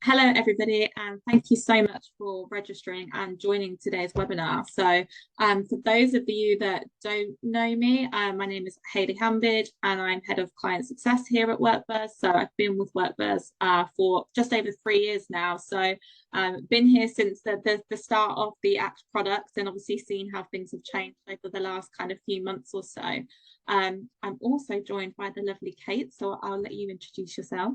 Hello, everybody, and thank you so much for registering and joining today's webinar. For those of you that don't know me, my name is Hayley Hambid, and I'm Head of Client Success here at WorkBuzz. So I've been with WorkBuzz for just over 3 years now. So been here since the start of the ACT products, and obviously seen how things have changed over the last kind of few months or so. I'm also joined by the lovely Kate, so I'll let you introduce yourself.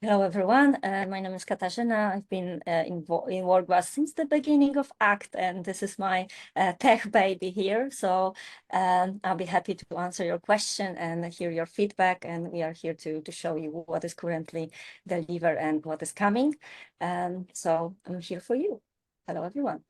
Hello, everyone. My name is Katarzyna. I've been in WorkBuzz since the beginning of ACT, and this is my tech baby here. So I'll be happy to answer your question and hear your feedback. And we are here to show you what is currently delivered and what is coming. So I'm here for you. Hello, everyone.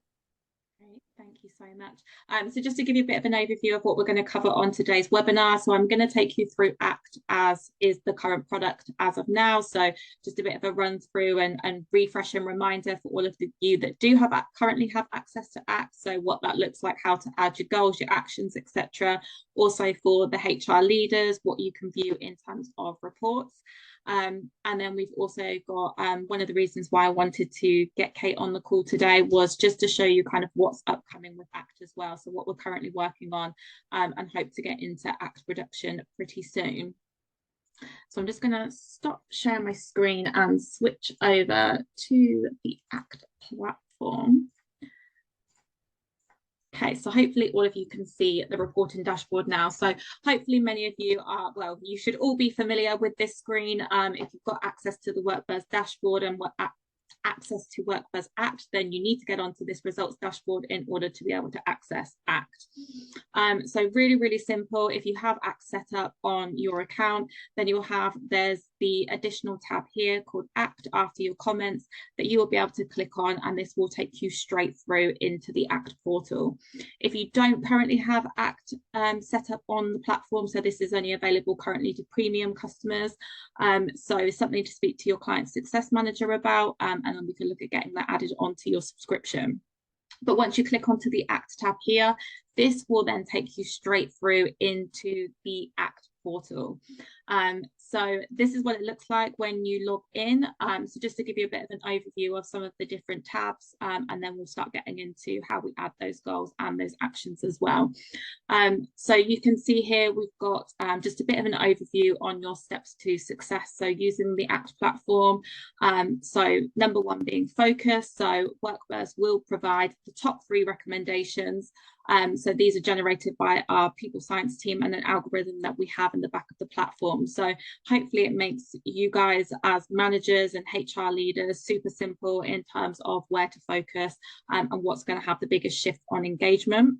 Great, thank you so much. So just to give you a bit of an overview of what we're going to cover on today's webinar. So I'm going to take you through ACT as is the current product as of now. So just a bit of a run through and refresh and reminder for all of you that do currently have access to ACT. So what that looks like, how to add your goals, your actions, etc. Also for the HR leaders, what you can view in terms of reports. And then we've also got one of the reasons why I wanted to get Kate on the call today was just to show you kind of what's upcoming with ACT as well. So what we're currently working on and hope to get into ACT production pretty soon. So I'm just going to stop sharing my screen and switch over to the ACT platform. Okay, so hopefully all of you can see the reporting dashboard now. So hopefully many of you are, well, you should all be familiar with this screen. If you've got access to the WorkBuzz dashboard and access to WorkBuzz ACT, then you need to get onto this results dashboard in order to be able to access ACT. So really, really simple. If you have ACT set up on your account, then there's the additional tab here called ACT after your comments that you will be able to click on, and this will take you straight through into the ACT portal. If you don't currently have ACT set up on the platform, so this is only available currently to premium customers, so something to speak to your client success manager about, and then we can look at getting that added onto your subscription. But once you click onto the ACT tab here, this will then take you straight through into the ACT portal. So this is what it looks like when you log in. So just to give you a bit of an overview of some of the different tabs, and then we'll start getting into how we add those goals and those actions as well. So you can see here we've got just a bit of an overview on your steps to success. So using the ACT platform, so number one being focus. So WorkBuzz will provide the top 3 recommendations. So these are generated by our people science team and an algorithm that we have in the back of the platform. So hopefully it makes you guys as managers and HR leaders super simple in terms of where to focus and what's going to have the biggest shift on engagement.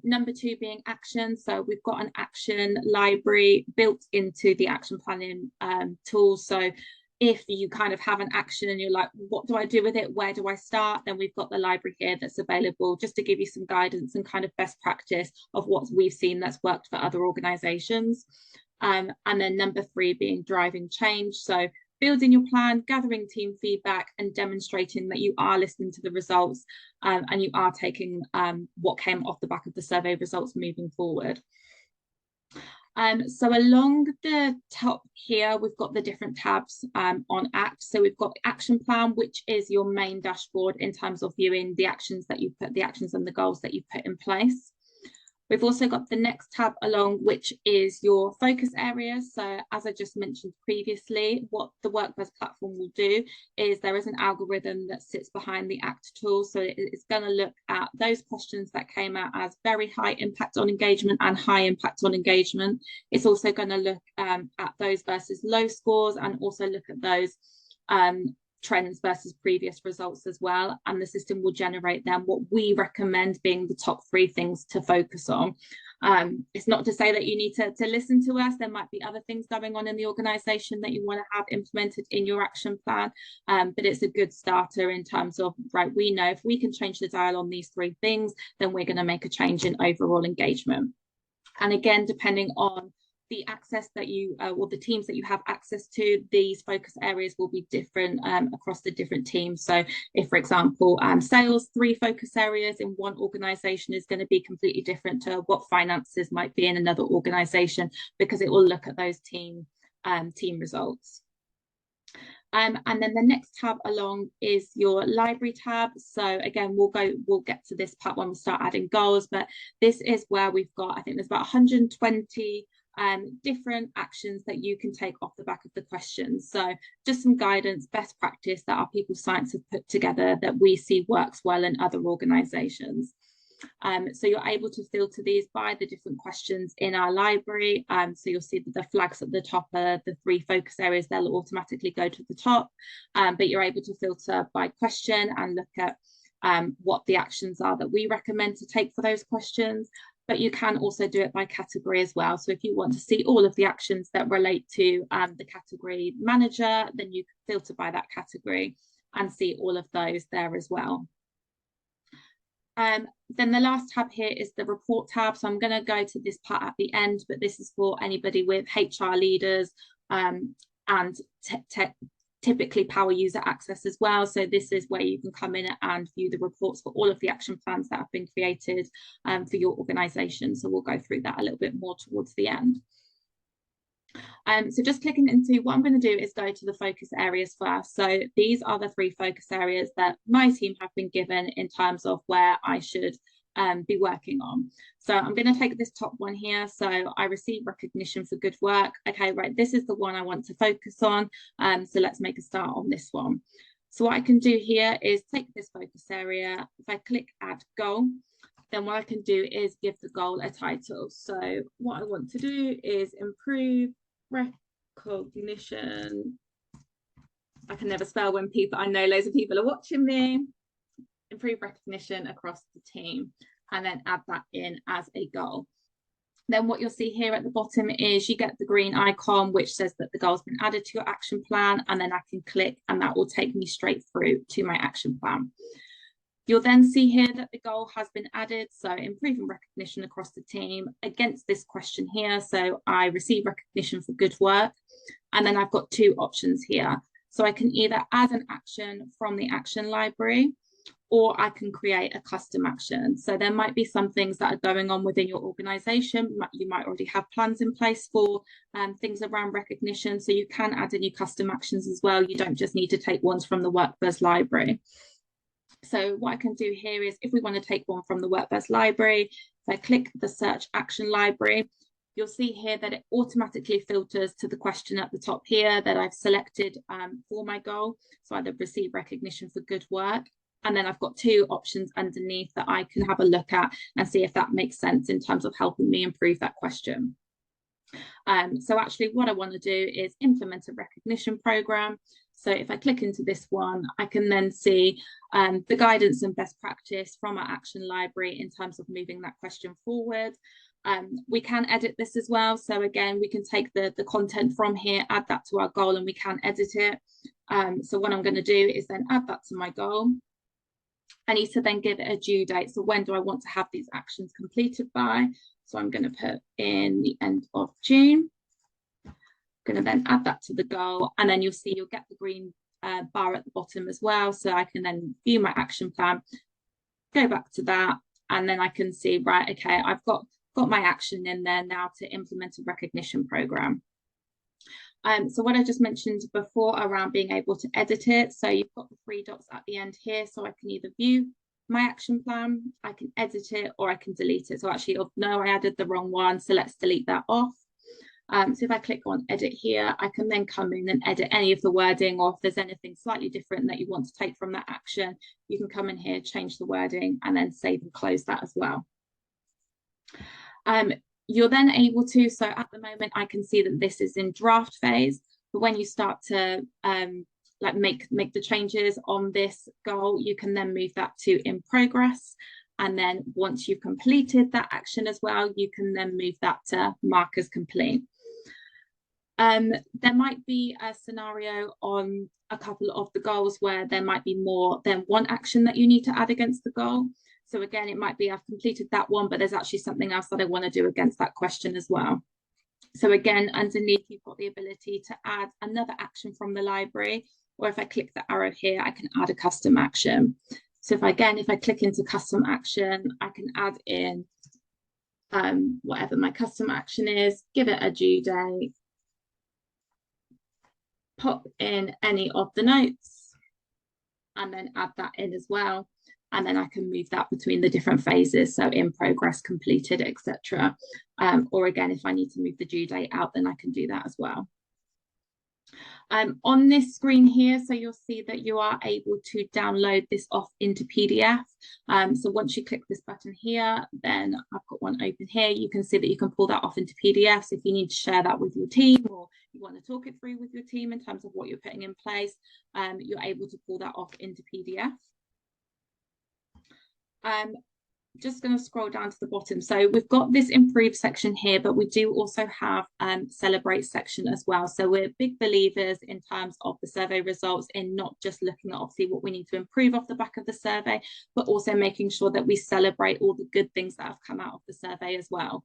Number 2 being action. So we've got an action library built into the action planning tool. So if you kind of have an action and you're like, what do I do with it? Where do I start? Then we've got the library here that's available just to give you some guidance and kind of best practice of what we've seen that's worked for other organizations. And then number 3 being driving change. So building your plan, gathering team feedback and demonstrating that you are listening to the results and you are taking what came off the back of the survey results moving forward. So along the top here, we've got the different tabs on ACT. So we've got the action plan, which is your main dashboard in terms of viewing the actions that you put, the actions and the goals that you put in place. We've also got the next tab along, which is your focus areas. So as I just mentioned previously, what the WorkBuzz platform will do is there is an algorithm that sits behind the ACT tool. So it's going to look at those questions that came out as very high impact on engagement and high impact on engagement. It's also going to look at those versus low scores and also look at those trends versus previous results as well, and the system will generate them what we recommend being the top 3 things to focus on. It's not to say that you need to listen to us. There might be other things going on in the organization that you want to have implemented in your action plan, but it's a good starter in terms of, right, we know if we can change the dial on these 3 things, then we're going to make a change in overall engagement. And again, depending on the access that you or the teams that you have access to, these focus areas will be different across the different teams. So if, for example, sales, 3 focus areas in one organization is going to be completely different to what finances might be in another organization, because it will look at those team results. And then the next tab along is your library tab. So again, we'll get to this part when we start adding goals, but this is where we've got, I think there's about 120 different actions that you can take off the back of the questions. So just some guidance, best practice that our people science have put together that we see works well in other organizations. So you're able to filter these by the different questions in our library. So you'll see that the flags at the top are the 3 focus areas. They'll automatically go to the top, but you're able to filter by question and look at what the actions are that we recommend to take for those questions. But you can also do it by category as well. So if you want to see all of the actions that relate to the category manager, then you can filter by that category and see all of those there as well. Then the last tab here is the report tab. So I'm going to go to this part at the end, but this is for anybody with HR leaders and typically power user access as well. So this is where you can come in and view the reports for all of the action plans that have been created for your organization. So we'll go through that a little bit more towards the end. So just clicking into what I'm going to do is go to the focus areas first. So these are the 3 focus areas that my team have been given in terms of where I should be working on. So I'm going to take this top one here. So I receive recognition for good work. Okay, right, this is the one I want to focus on. So let's make a start on this one. So what I can do here is take this focus area. If I click add goal, then what I can do is give the goal a title. So what I want to do is improve recognition. I can never spell when I know loads of people are watching me. Improve recognition across the team, and then add that in as a goal. Then what you'll see here at the bottom is you get the green icon which says that the goal's been added to your action plan, and then I can click and that will take me straight through to my action plan. You'll then see here that the goal has been added, so improving recognition across the team against this question here. So I receive recognition for good work, and then I've got 2 options here. So I can either add an action from the action library, or I can create a custom action. So there might be some things that are going on within your organization. You might already have plans in place for things around recognition. So you can add any custom actions as well. You don't just need to take ones from the WorkBuzz library. So what I can do here is if we want to take one from the WorkBuzz library, if I click the search action library, you'll see here that it automatically filters to the question at the top here that I've selected for my goal. So either receive recognition for good work, and then I've got 2 options underneath that I can have a look at and see if that makes sense in terms of helping me improve that question. So actually what I want to do is implement a recognition program. So if I click into this one, I can then see the guidance and best practice from our action library in terms of moving that question forward. We can edit this as well. So again, we can take the content from here, add that to our goal, and we can edit it. So what I'm going to do is then add that to my goal. I need to then give it a due date. So when do I want to have these actions completed by? So I'm going to put in the end of June. I'm going to then add that to the goal, and then you'll see you'll get the green bar at the bottom as well. So I can then view my action plan, go back to that, and then I can see, right, okay, I've got my action in there now to implement a recognition program. So what I just mentioned before around being able to edit it, so you've got the 3 dots at the end here, so I can either view my action plan, I can edit it, or I can delete it. So actually, oh, no, I added the wrong one, so let's delete that off. So if I click on edit here, I can then come in and edit any of the wording, or if there's anything slightly different that you want to take from that action, you can come in here, change the wording, and then save and close that as well. You're then able to, so at the moment I can see that this is in draft phase, but when you start to like make the changes on this goal, you can then move that to in progress. And then once you've completed that action as well, you can then move that to mark as complete. There might be a scenario on a couple of the goals where there might be more than one action that you need to add against the goal. So again, it might be I've completed that one, but there's actually something else that I want to do against that question as well. So again, underneath, you've got the ability to add another action from the library, or if I click the arrow here, I can add a custom action. So if I click into custom action, I can add in whatever my custom action is, give it a due date, pop in any of the notes and then add that in as well. And then I can move that between the different phases. So in progress, completed, etc. Or again, if I need to move the due date out, then I can do that as well. On this screen here, so you'll see that you are able to download this off into PDF. So once you click this button here, then I've got one open here. You can see that you can pull that off into PDF. So if you need to share that with your team, or you want to talk it through with your team in terms of what you're putting in place, you're able to pull that off into PDF. Just going to scroll down to the bottom. So we've got this improve section here, but we do also have celebrate section as well. So we're big believers in terms of the survey results, in not just looking at obviously what we need to improve off the back of the survey, but also making sure that we celebrate all the good things that have come out of the survey as well.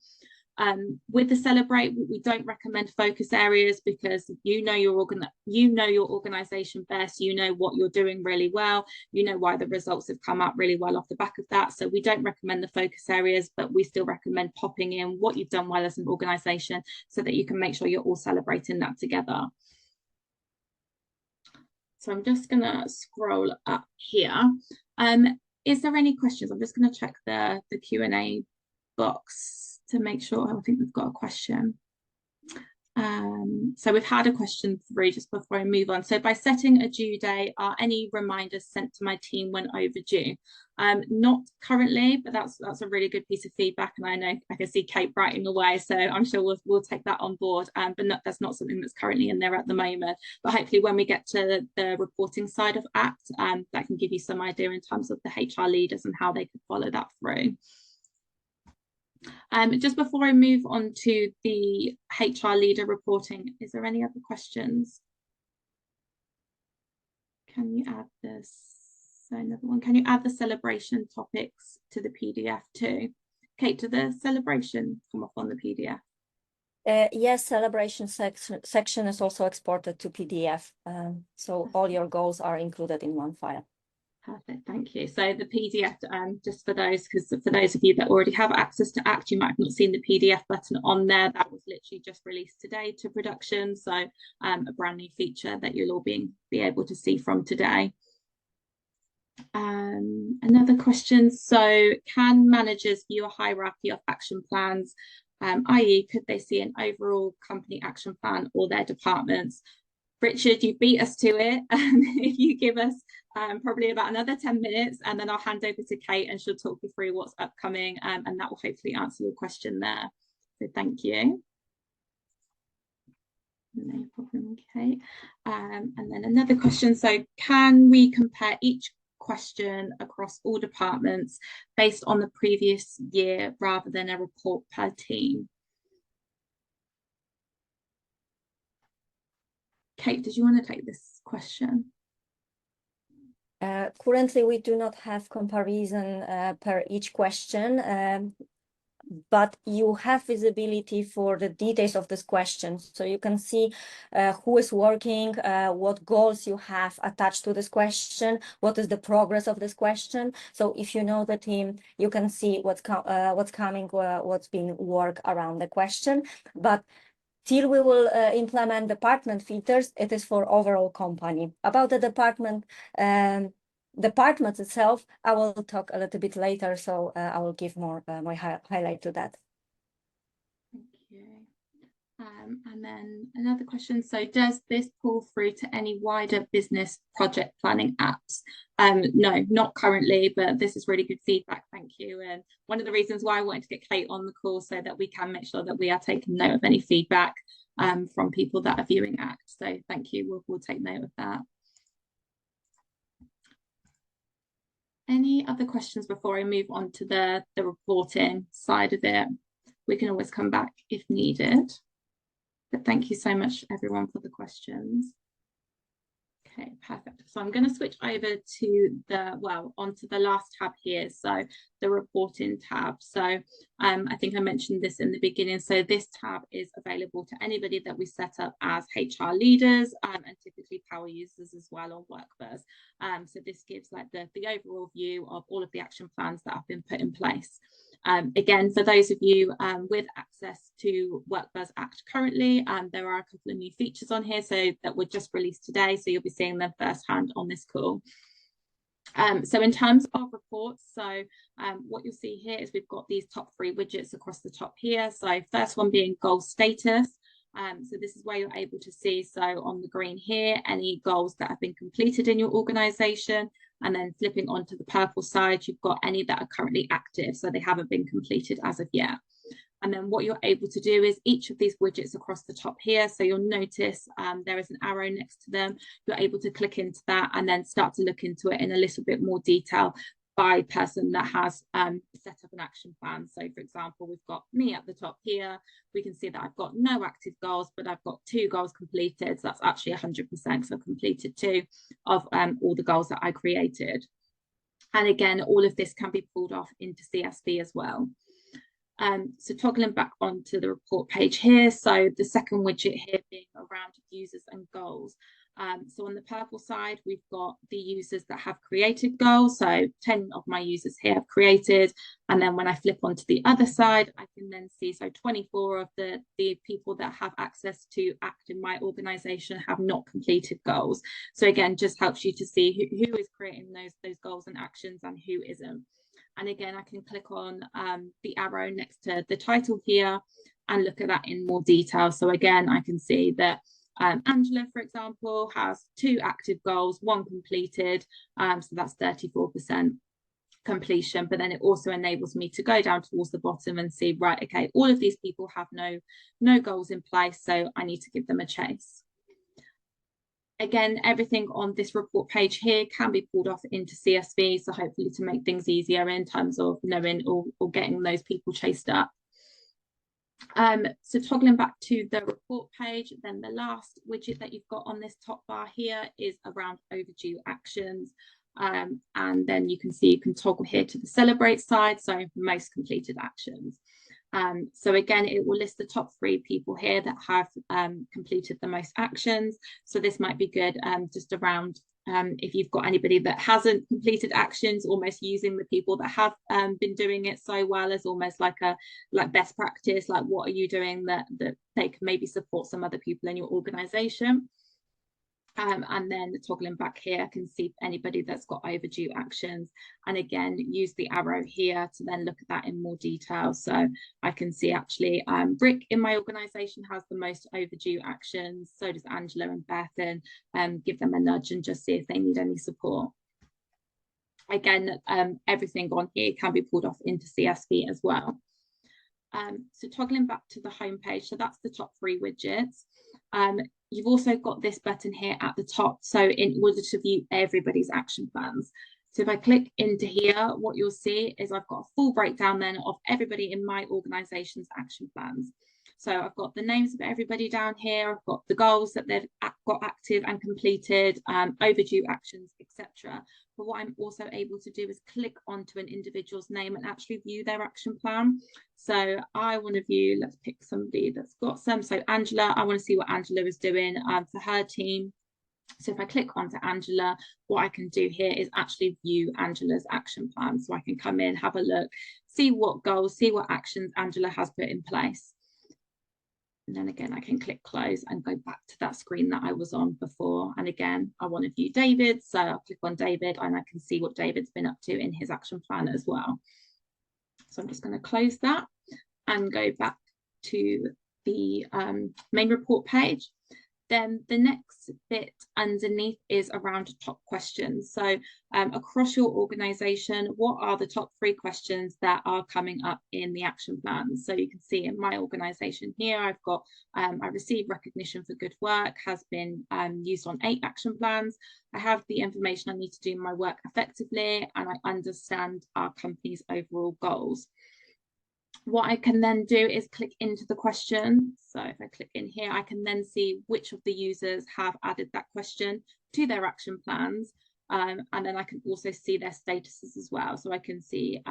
With the celebrate, we don't recommend focus areas, because you know your organization best, you know what you're doing really well, you know why the results have come out really well off the back of that. So we don't recommend the focus areas, but we still recommend popping in what you've done well as an organization, so that you can make sure you're all celebrating that together. So I'm just going to scroll up here. Is there any questions? I'm just going to check the Q&A box to make sure. I think we've got a question. So we've had a question through just before I move on. So by setting a due date, are any reminders sent to my team when overdue? Not currently, but that's a really good piece of feedback, and I know I can see Kate writing away, so I'm sure we'll take that on board. But that's not something that's currently in there at the moment. But hopefully, when we get to the reporting side of ACT, that can give you some idea in terms of the HR leaders and how they could follow that through. Just before I move on to the HR leader reporting, is there any other questions? Can you add this? So another one, can you add the celebration topics to the PDF too? Kate, did the celebration come off on the PDF? Yes, celebration section is also exported to PDF. So all your goals are included in one file. Perfect, thank you. So the PDF, just for those, because for those of you that already have access to ACT, you might have not seen the PDF button on there. That was literally just released today to production. So a brand new feature that you'll all be able to see from today. Another question. So can managers view a hierarchy of action plans, i.e. could they see an overall company action plan or their departments? Richard, you beat us to it. If you give us probably about another 10 minutes, and then I'll hand over to Kate and she'll talk you through what's upcoming, and that will hopefully answer your question there. So thank you. No problem, Kate. And then another question. So can we compare each question across all departments based on the previous year rather than a report per team? Kate, did you want to take this question? Currently, we do not have comparison per each question, but you have visibility for the details of this question. So you can see who is working, what goals you have attached to this question, what is the progress of this question. So if you know the team, you can see what's coming, what's being worked around the question. But till we will implement department filters, it is for overall company. About the department itself, I will talk a little bit later, so I will give more my highlight to that. Thank you. And then another question. So does this pull through to any wider business project planning apps? No, not currently, but this is really good feedback. Thank you. And one of the reasons why I wanted to get Kate on the call, so that we can make sure that we are taking note of any feedback from people that are viewing ACT. So thank you. We'll take note of that. Any other questions before I move on to the reporting side of it? We can always come back if needed. But thank you so much, everyone, for the questions. Okay, perfect. So I'm going to switch over to onto the last tab here. So the reporting tab. So I think I mentioned this in the beginning. So this tab is available to anybody that we set up as HR leaders and typically power users as well on WorkBuzz. So this gives like the overall view of all of the action plans that have been put in place. Again, for those of you with access to WorkBuzz Act currently, there are a couple of new features on here that were just released today, so you'll be seeing them firsthand on this call. So in terms of reports, what you'll see here is we've got these top 3 widgets across the top here. So first one being goal status. So this is where you're able to see, so on the green here, any goals that have been completed in your organization, and then flipping onto the purple side, you've got any that are currently active, so they haven't been completed as of yet. And then what you're able to do is each of these widgets across the top here, so you'll notice there is an arrow next to them. You're able to click into that and then start to look into it in a little bit more detail by person that has set up an action plan. So for example, we've got me at the top here. We can see that I've got no active goals, but I've got 2 goals completed. So that's actually 100%, so I've completed 2 of all the goals that I created. And again, all of this can be pulled off into CSV as well. So toggling back onto the report page here, so the second widget here being around users and goals. So on the purple side, we've got the users that have created goals. So 10 of my users here have created. And then when I flip onto the other side, I can then see, so 24 of the people that have access to ACT in my organization have not completed goals. So again, just helps you to see who is creating those goals and actions and who isn't. And again, I can click on the arrow next to the title here and look at that in more detail. So again, I can see that Angela, for example, has 2 active goals, 1 completed, so that's 34% completion. But then it also enables me to go down towards the bottom and see, right, okay, all of these people have no goals in place, so I need to give them a chase. Again, everything on this report page here can be pulled off into CSV, so hopefully to make things easier in terms of knowing or getting those people chased up. So toggling back to the report page, then the last widget that you've got on this top bar here is around overdue actions. And then you can see you can toggle here to the celebrate side, so most completed actions. So again, it will list the top 3 people here that have completed the most actions. So this might be good just around if you've got anybody that hasn't completed actions, almost using the people that have been doing it so well as almost like best practice, like what are you doing that they can maybe support some other people in your organization. And then toggling back here, I can see anybody that's got overdue actions. And again, use the arrow here to then look at that in more detail. So I can see actually Rick in my organization has the most overdue actions. So does Angela and Beth, and give them a nudge and just see if they need any support. Again, everything on here can be pulled off into CSV as well. So toggling back to the home page, so that's the top 3 widgets. You've also got this button here at the top, so in order to view everybody's action plans. So if I click into here, what you'll see is I've got a full breakdown then of everybody in my organization's action plans. So I've got the names of everybody down here, I've got the goals that they've got active and completed, overdue actions, etc. But what I'm also able to do is click onto an individual's name and actually view their action plan. So I want to view, let's pick somebody that's got some. So Angela, I want to see what Angela is doing for her team. So if I click onto Angela, what I can do here is actually view Angela's action plan. So I can come in, have a look, see what goals, see what actions Angela has put in place. And then again, I can click close and go back to that screen that I was on before. And again, I want to view David. So I'll click on David and I can see what David's been up to in his action plan as well. So I'm just going to close that and go back to the main report page. Then the next bit underneath is around top questions. So across your organization, what are the top 3 questions that are coming up in the action plans? So you can see in my organization here, I've got, I received recognition for good work, has been used on 8 action plans. I have the information I need to do my work effectively, and I understand our company's overall goals. What I can then do is click into the question. So if I click in here, I can then see which of the users have added that question to their action plans. And then I can also see their statuses as well. So I can see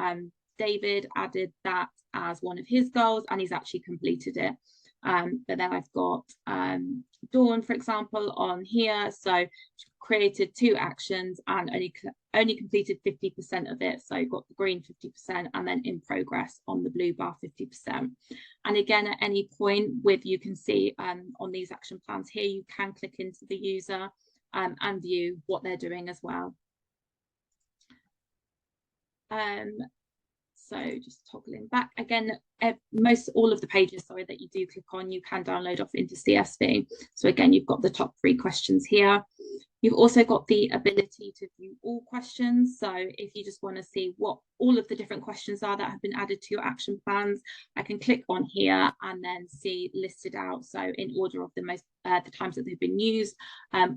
David added that as one of his goals and he's actually completed it. But then I've got Dawn, for example, on here. So she created 2 actions and only completed 50% of it. So got the green 50% and then in progress on the blue bar 50%. And again, at any point you can see on these action plans here, you can click into the user and view what they're doing as well. So just toggling back again, all of the pages, sorry, that you do click on, you can download off into CSV. So again, you've got the top 3 questions here. You've also got the ability to view all questions. So if you just want to see what all of the different questions are that have been added to your action plans, I can click on here and then see listed out. So in order of the times that they've been used,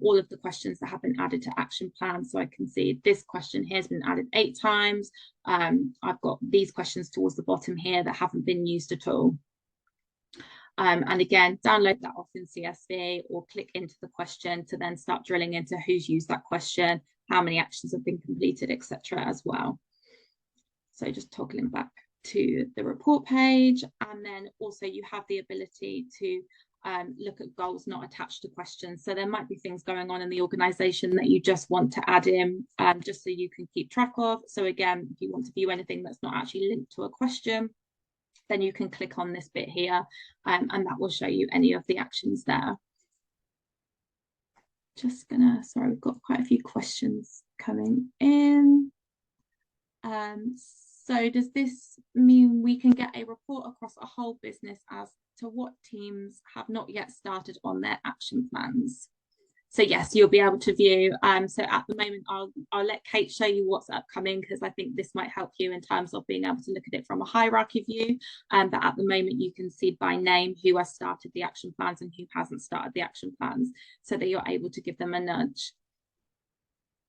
all of the questions that have been added to action plans. So I can see this question here has been added 8 times. I've got these questions towards the bottom here that haven't been used at all. And again, download that off in CSV or click into the question to then start drilling into who's used that question, how many actions have been completed, etc. as well. So just toggling back to the report page, and then also you have the ability to look at goals not attached to questions. So there might be things going on in the organization that you just want to add in just so you can keep track of. So again, if you want to view anything that's not actually linked to a question, then you can click on this bit here and that will show you any of the actions there. Just gonna, sorry, we've got quite a few questions coming in. So does this mean we can get a report across a whole business as to what teams have not yet started on their action plans? So yes, you'll be able to view. So at the moment, I'll let Kate show you what's upcoming, because I think this might help you in terms of being able to look at it from a hierarchy view. But at the moment, you can see by name who has started the action plans and who hasn't started the action plans, so that you're able to give them a nudge.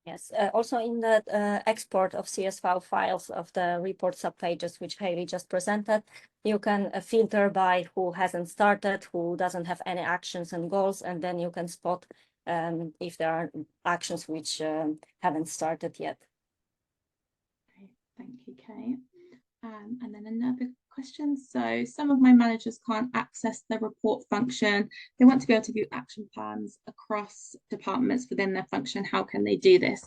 Yes, also in the export of CSV files of the report subpages, which Hayley just presented, you can filter by who hasn't started, who doesn't have any actions and goals, and then you can spot if there are actions which haven't started yet. Okay, thank you, Kate. And then another question. So some of my managers can't access the report function. They want to be able to view action plans across departments within their function. How can they do this?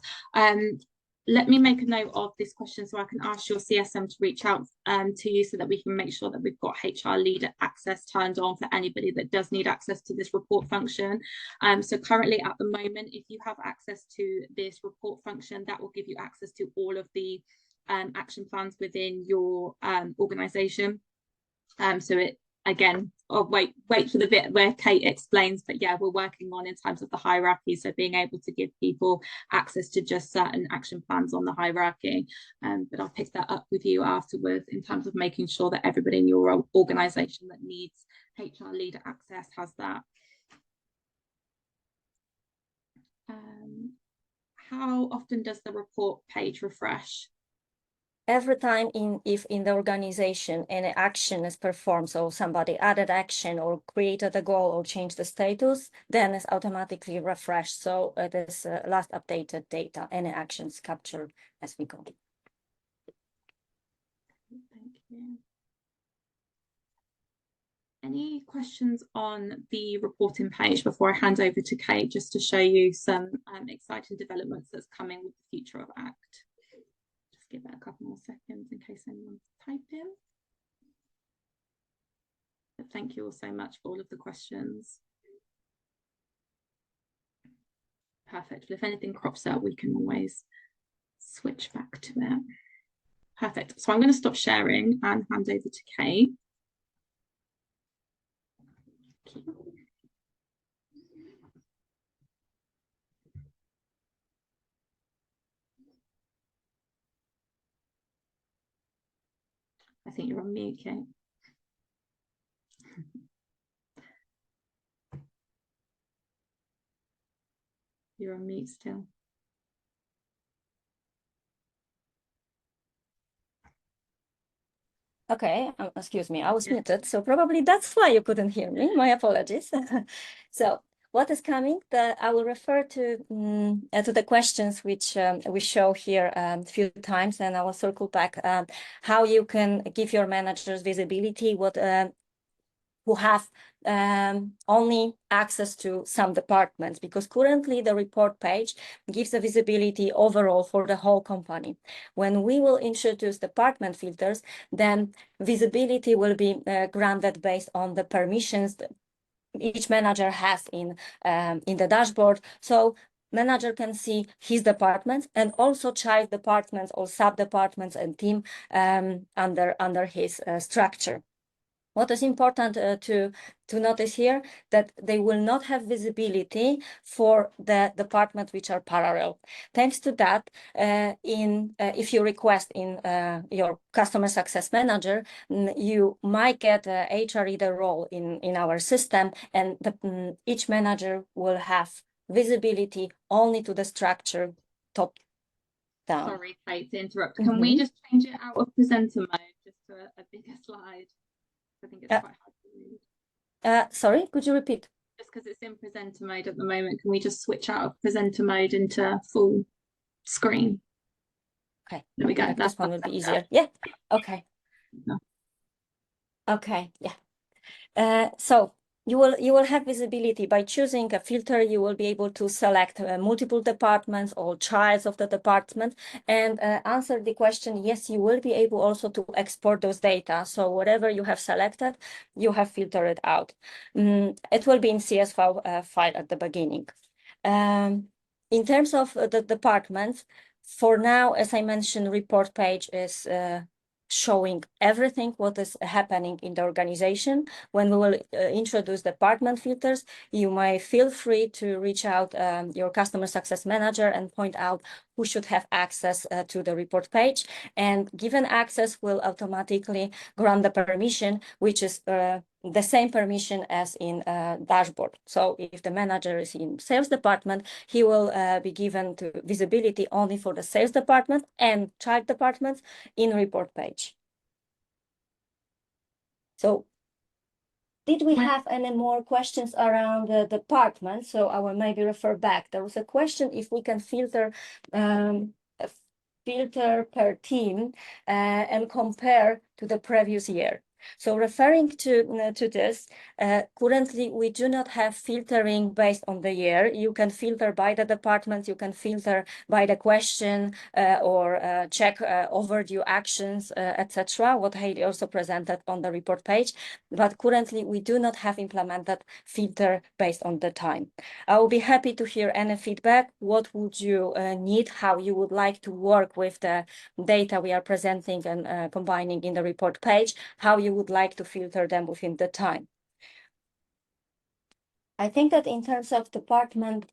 Let me make a note of this question so I can ask your CSM to reach out to you so that we can make sure that we've got HR leader access turned on for anybody that does need access to this report function. So currently at the moment, if you have access to this report function, that will give you access to all of the action plans within your organization. So it, again, I'll wait for the bit where Kate explains, but yeah, we're working on in terms of the hierarchy, so being able to give people access to just certain action plans on the hierarchy. But I'll pick that up with you afterwards in terms of making sure that everybody in your organization that needs HR leader access has that. How often does the report page refresh? Every time if in the organization any action is performed, so somebody added action or created a goal or changed the status, then it's automatically refreshed. So it is last updated data, any actions captured as we go. Thank you. Any questions on the reporting page before I hand over to Kate, just to show you some exciting developments that's coming with the future of ACT? Give it a couple more seconds in case anyone's typing. But thank you all so much for all of the questions. Perfect. But if anything crops up, we can always switch back to it. Perfect. So I'm going to stop sharing and hand over to Kate. Thank you. I think you're on mute, Kate. You're on mute still. Okay, excuse me, I was muted, so probably that's why you couldn't hear me. My apologies. So what is coming? I will refer to the questions which we show here a few times, and I will circle back how you can give your managers visibility, what who have only access to some departments, because currently the report page gives a visibility overall for the whole company. When we will introduce department filters, then visibility will be granted based on the permissions that each manager has in the dashboard. So manager can see his departments and also child departments or sub-departments and team under his structure. What is important to notice here, that they will not have visibility for the departments which are parallel. Thanks to that, if you request in your customer success manager, you might get a HR leader role in our system, and each manager will have visibility only to the structure top down. Sorry, Kate, to interrupt. Can we just change it out of presenter mode just to a bigger slide? I think it's quite hard to read. Sorry, could you repeat? Just because it's in presenter mode at the moment, can we just switch out of presenter mode into full screen? Okay, there we go. This one will be easier. Yeah, okay. Yeah. Okay, yeah. So you will have visibility by choosing a filter. You will be able to select multiple departments or childs of the department and answer the question. Yes, you will be able also to export those data. So whatever you have selected, you have filtered it out. It will be in CSV file at the beginning. In terms of the departments, for now, as I mentioned, report page is showing everything what is happening in the organization. When we will introduce department filters, you may feel free to reach out your customer success manager and point out who should have access to the report page. And given access will automatically grant the permission, which is the same permission as in dashboard. So if the manager is in sales department, he will be given to visibility only for the sales department and child departments in report page. So did we have any more questions around the department? So I will maybe refer back. There was a question if we can filter per team and compare to the previous year. So referring to this, currently we do not have filtering based on the year. You can filter by the department, you can filter by the question or check overdue actions, etc. What Heidi also presented on the report page. But currently we do not have implemented filter based on the time. I will be happy to hear any feedback. What would you need, how you would like to work with the data we are presenting and combining in the report page, how you would like to filter them within the time. I think that in terms of department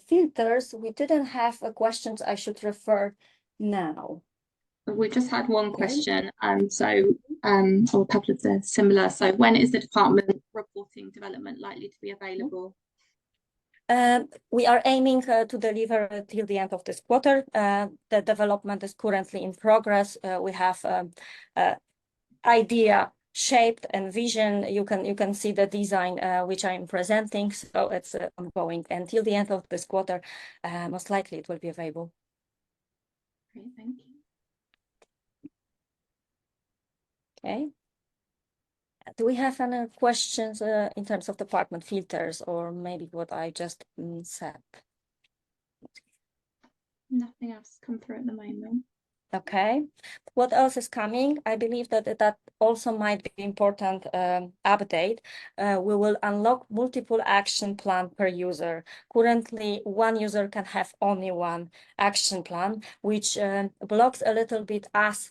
filters, we didn't have questions I should refer now. We just had one question, or a couple of the similar. So when is the department reporting development likely to be available? We are aiming to deliver till the end of this quarter. The development is currently in progress. We have idea shaped and vision. You can see the design which I am presenting. So it's ongoing until the end of this quarter. Most likely it will be available. Great, thank you. Okay. Do we have any questions in terms of department filters, or maybe what I just said? Nothing else come through at the moment. Okay. What else is coming? I believe that also might be important update. We will unlock multiple action plan per user. Currently, one user can have only one action plan, which blocks a little bit us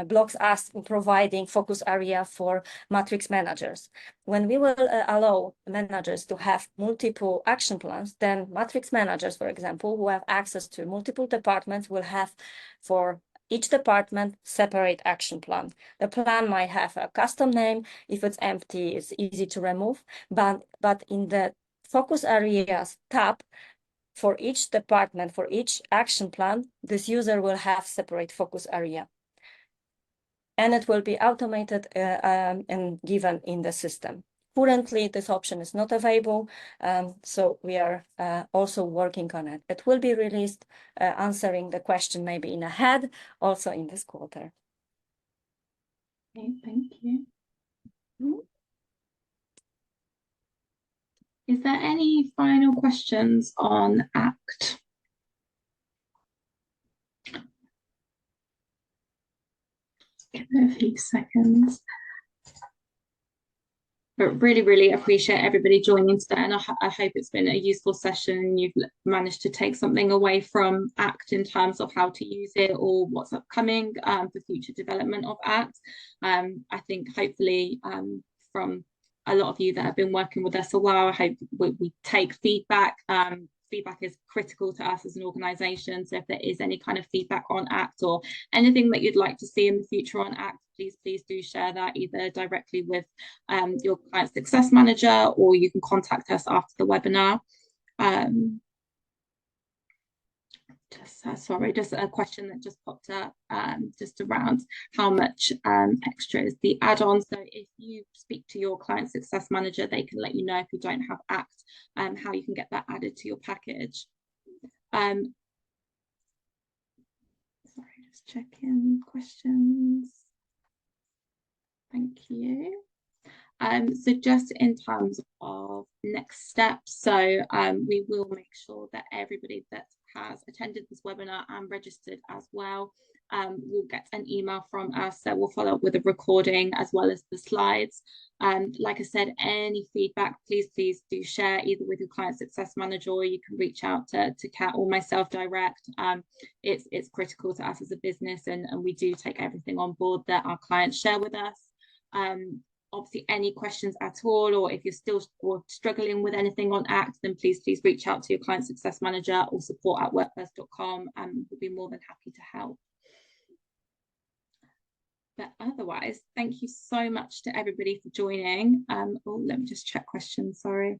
blocks us in providing focus area for matrix managers. When we will allow managers to have multiple action plans, then matrix managers, for example, who have access to multiple departments will have for each department separate action plan. The plan might have a custom name. If it's empty, it's easy to remove. But in the focus areas tab, for each department, for each action plan, this user will have separate focus area. And it will be automated and given in the system. Currently, this option is not available, so we are also working on it. It will be released, answering the question maybe in ahead, also in this quarter. Okay, thank you. Is there any final questions on ACT? Give it a few seconds. But really appreciate everybody joining today, and I hope it's been a useful session. You've managed to take something away from ACT in terms of how to use it or what's upcoming for future development of ACT. I think hopefully from a lot of you that have been working with us a while, I hope we take feedback. Feedback is critical to us as an organisation. So if there is any kind of feedback on ACT or anything that you'd like to see in the future on ACT, please do share that either directly with your client success manager, or you can contact us after the webinar. Just a question that just popped up just around how much extra is the add-on. So if you speak to your client success manager, they can let you know if you don't have ACT, how you can get that added to your package. Sorry, just checking questions. Thank you. So just in terms of next steps, so we will make sure that everybody that has attended this webinar and registered as well will get an email from us. So we'll follow up with a recording as well as the slides. Like I said, any feedback, please do share either with your client success manager, or you can reach out to Kat or myself direct. It's critical to us as a business, and we do take everything on board that our clients share with us. Obviously, any questions at all, or if you're still struggling with anything on ACT, then please reach out to your client success manager or support@workbuzz.com, and we'll be more than happy to help. But otherwise, thank you so much to everybody for joining. Let me just check questions, sorry.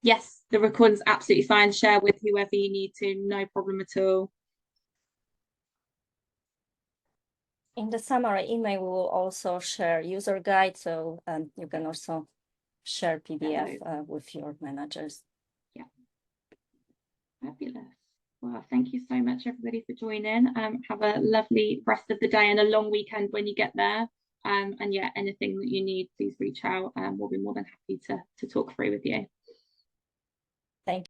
Yes, the recording's absolutely fine. Share with whoever you need to, no problem at all. In the summary email, we will also share user guide, so you can also share PDF with your managers. Yeah, fabulous. Well, thank you so much, everybody, for joining. Have a lovely rest of the day and a long weekend when you get there. And yeah, anything that you need, please reach out. We'll be more than happy to talk through with you.